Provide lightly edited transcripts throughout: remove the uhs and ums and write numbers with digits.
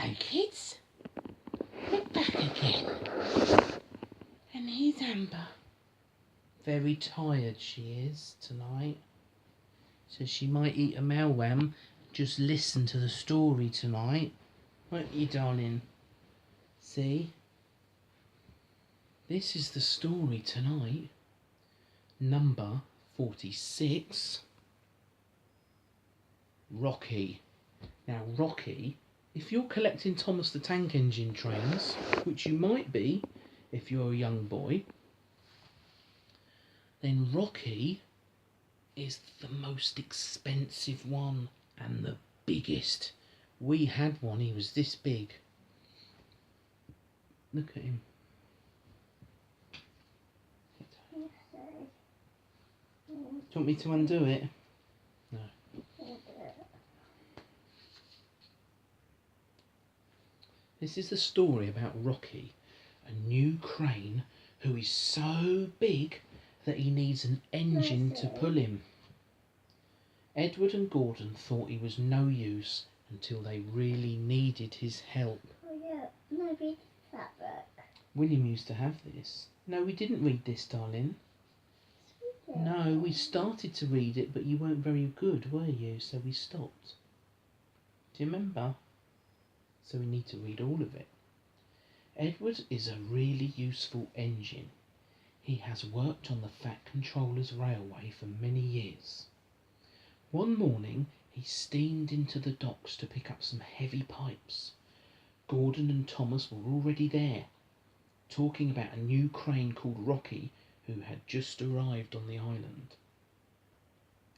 Hello, kids. We're back again. And here's Amber. Very tired she is tonight. So she might eat a mealworm. Just listen to the story tonight. Won't you, darling? See? This is the story tonight. Number 46. Rocky. Now, Rocky, if you're collecting Thomas the Tank Engine trains, which you might be if you're a young boy, then Rocky is the most expensive one and the biggest. We had one, he was this big. Look at him. Do you want me to undo it? No. This is the story about Rocky, a new crane who is so big that he needs an engine to pull him. Edward and Gordon thought he was no use until they really needed his help. Oh yeah, no, read that book. William used to have this. No, we didn't read this, darling. No, we started to read it, but you weren't very good, were you? So we stopped. Do you remember? So we need to read all of it. Edward is a really useful engine. He has worked on the Fat Controller's railway for many years. One morning he steamed into the docks to pick up some heavy pipes. Gordon and Thomas were already there, talking about a new crane called Rocky who had just arrived on the island.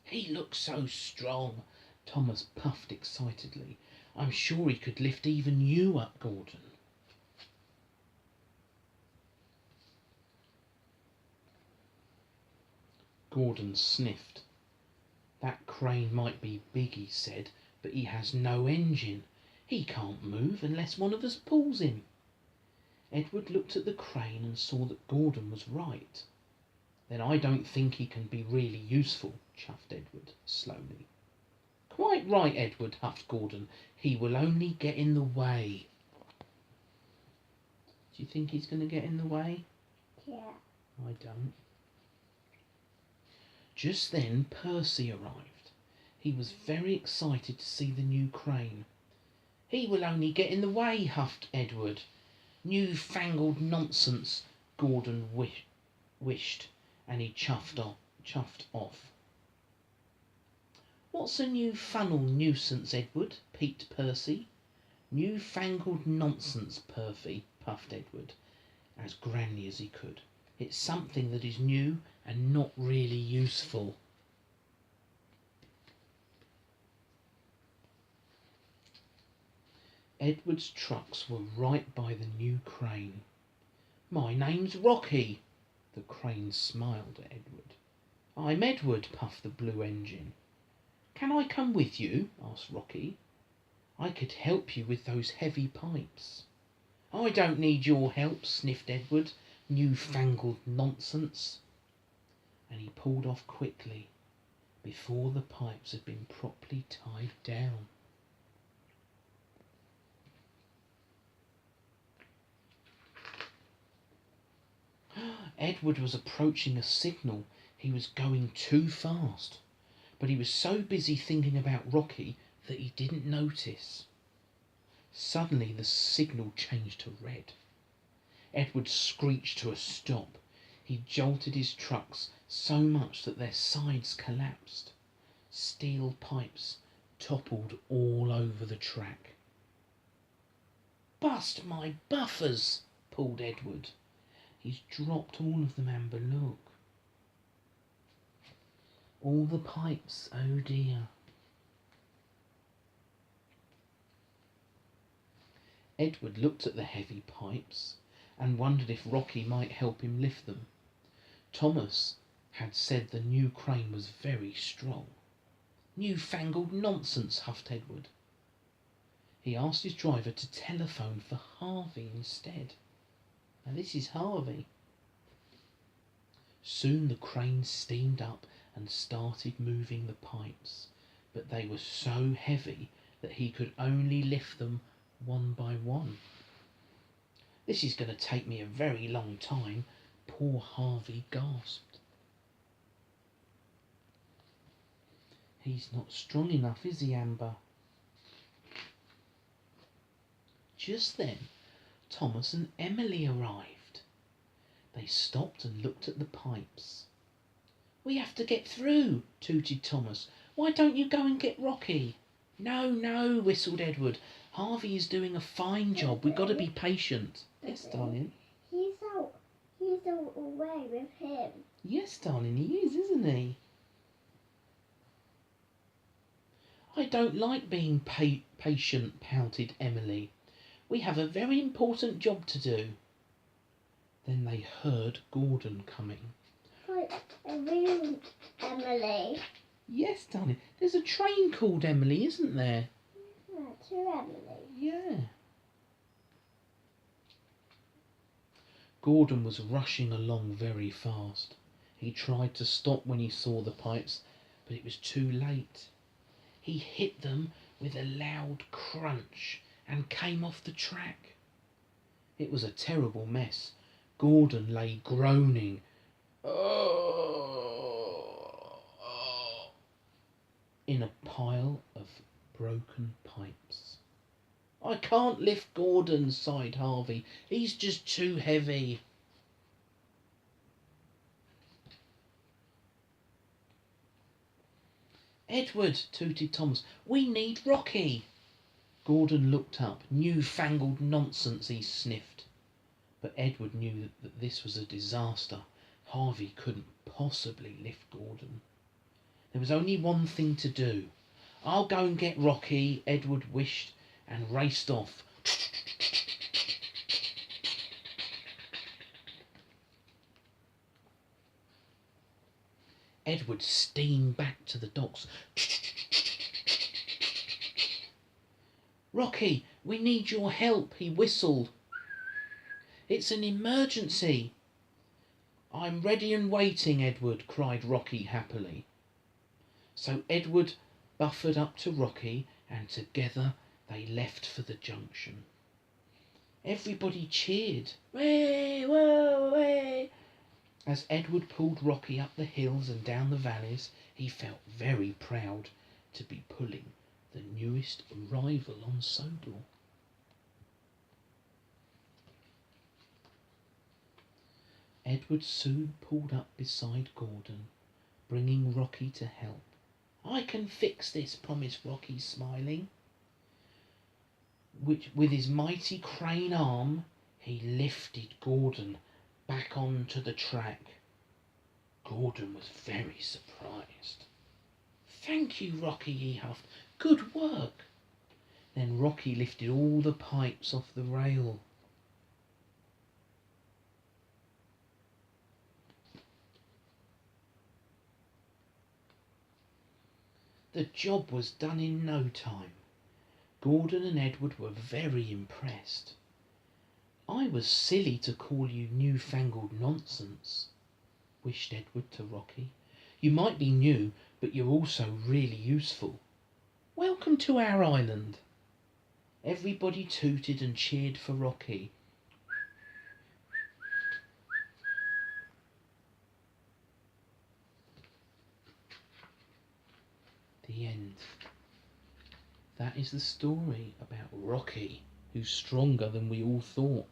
He looks so strong, Thomas puffed excitedly. I'm sure he could lift even you up, Gordon. Gordon sniffed. That crane might be big, he said, but he has no engine. He can't move unless one of us pulls him. Edward looked at the crane and saw that Gordon was right. Then I don't think he can be really useful, chuffed Edward slowly. Quite right, Edward, huffed Gordon. He will only get in the way. Do you think he's going to get in the way? Yeah. I don't. Just then Percy arrived. He was very excited to see the new crane. He will only get in the way, huffed Edward. New-fangled nonsense, Gordon wished, and he chuffed off. What's a new funnel nuisance, Edward? Peeped Percy. New-fangled nonsense, puffed Edward, as grandly as he could. It's something that is new and not really useful. Edward's trucks were right by the new crane. My name's Rocky. The crane smiled at Edward. I'm Edward, puffed the blue engine. Can I come with you? Asked Rocky. I could help you with those heavy pipes. I don't need your help, sniffed Edward. New-fangled nonsense. And he pulled off quickly, before the pipes had been properly tied down. Edward was approaching a signal. He was going too fast, but he was so busy thinking about Rocky that he didn't notice. Suddenly the signal changed to red. Edward screeched to a stop. He jolted his trucks so much that their sides collapsed. Steel pipes toppled all over the track. Bust my buffers, pulled Edward. He's dropped all of them, Amber, look. All the pipes, oh dear. Edward looked at the heavy pipes and wondered if Rocky might help him lift them. Thomas had said the new crane was very strong. New-fangled nonsense, huffed Edward. He asked his driver to telephone for Harvey instead. Now this is Harvey. Soon the crane steamed up and started moving the pipes, but they were so heavy that he could only lift them one by one. This is going to take me a very long time, poor Harvey gasped. He's not strong enough, is he, Amber? Just then, Thomas and Emily arrived. They stopped and looked at the pipes. We have to get through, tooted Thomas. Why don't you go and get Rocky? No, no, whistled Edward. Harvey is doing a fine job. We've got to be patient. Yes, darling. He's all away with him. Yes, darling, he is, isn't he? I don't like being patient, pouted Emily. We have a very important job to do. Then they heard Gordon coming. Right, a real Emily. Yes, darling. There's a train called Emily, isn't there? Yeah, two Emily. Yeah. Gordon was rushing along very fast. He tried to stop when he saw the pipes, but it was too late. He hit them with a loud crunch and came off the track. It was a terrible mess. Gordon lay groaning in a pile of broken pipes. I can't lift Gordon, sighed Harvey. He's just too heavy. Edward, tooted Thomas, we need Rocky. Gordon looked up. Newfangled nonsense, he sniffed. But Edward knew that this was a disaster. Harvey couldn't possibly lift Gordon. There was only one thing to do. I'll go and get Rocky, Edward wished, and raced off. Edward steamed back to the docks. Rocky, we need your help, he whistled. It's an emergency. I'm ready and waiting, Edward, cried Rocky happily. So Edward buffered up to Rocky, and together they left for the junction. Everybody cheered. Way, whoa, way. As Edward pulled Rocky up the hills and down the valleys, he felt very proud to be pulling the newest arrival on Sodor. Edward soon pulled up beside Gordon, bringing Rocky to help. I can fix this, promised Rocky, smiling. With his mighty Crain arm, he lifted Gordon back onto the track. Gordon was very surprised. Thank you, Rocky, he huffed. Good work. Then Rocky lifted all the pipes off the rail. The job was done in no time. Gordon and Edward were very impressed. I was silly to call you newfangled nonsense, wished Edward to Rocky. You might be new, but you're also really useful. Welcome to our island. Everybody tooted and cheered for Rocky. The end. That is the story about Rocky, who's stronger than we all thought.